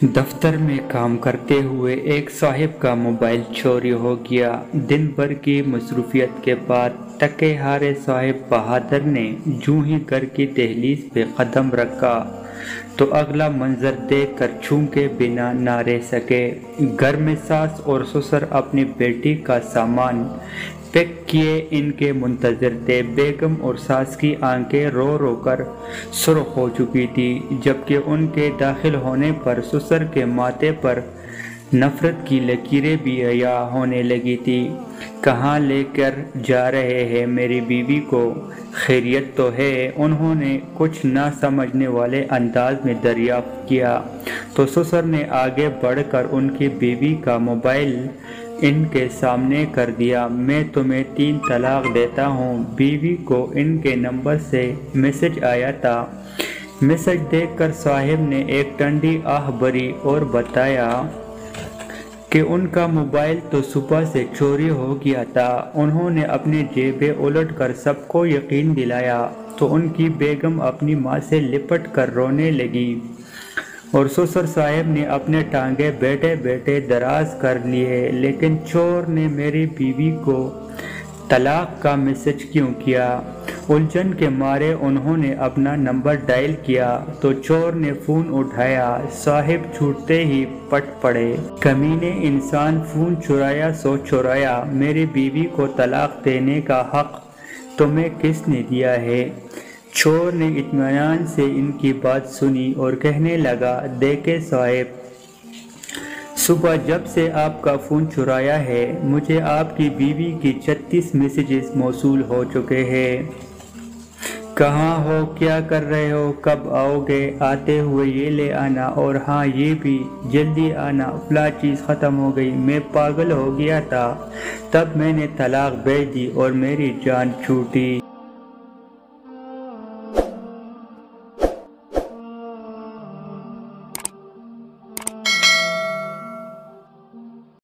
دفتر میں کام کرتے ہوئے ایک صاحب کا موبائل چوری ہو گیا۔ دن بھر کی مصروفیت کے بعد تھکے ہارے صاحب بہادر نے جوں ہی گھر کی دہلیز پہ قدم رکھا تو اگلا منظر دیکھ کر چونکے بنا نہ رہ سکے۔ گھر میں ساس اور سسر اپنی بیٹی کا سامان پیک کیے ان کے منتظر تھے۔ بیگم اور ساس کی آنکھیں رو رو کر سرخ ہو چکی تھی، جبکہ ان کے داخل ہونے پر سسر کے ماتھے پر نفرت کی لکیریں بھی عیاں ہونے لگی تھی۔ کہاں لے کر جا رہے ہیں میری بیوی کو؟ خیریت تو ہے؟ انہوں نے کچھ نہ سمجھنے والے انداز میں دریافت کیا تو سسر نے آگے بڑھ کر ان کی بیوی کا موبائل ان کے سامنے کر دیا۔ میں تمہیں 3 طلاق دیتا ہوں۔ بیوی کو ان کے نمبر سے میسج آیا تھا۔ میسج دیکھ کر صاحب نے ایک ٹھنڈی آہ بھری اور بتایا کہ ان کا موبائل تو صبح سے چوری ہو گیا تھا۔ انہوں نے اپنی جیبیں الٹ کر سب کو یقین دلایا تو ان کی بیگم اپنی ماں سے لپٹ کر رونے لگی اور سسر صاحب نے اپنے ٹانگیں بیٹھے بیٹھے دراز کر لیے۔ لیکن چور نے میری بیوی کو طلاق کا میسج کیوں کیا؟ الجھن کے مارے انہوں نے اپنا نمبر ڈائل کیا تو چور نے فون اٹھایا۔ صاحب چھوٹتے ہی پٹ پڑے۔ کمینے انسان، فون چرایا سو چرایا۔ میری بیوی کو طلاق دینے کا حق تمہیں کس نے دیا ہے؟ چور نے اطمینان سے ان کی بات سنی اور کہنے لگا، دیکھیں صاحب، صبح جب سے آپ کا فون چرایا ہے مجھے آپ کی بیوی کی 36 میسیجز موصول ہو چکے ہیں۔ کہاں ہو؟ کیا کر رہے ہو؟ کب آؤ گے؟ آتے ہوئے یہ لے آنا، اور ہاں یہ بھی جلدی آنا، فلاں چیز ختم ہو گئی۔ میں پاگل ہو گیا تھا، تب میں نے طلاق بھیج دی اور میری جان چھوٹی۔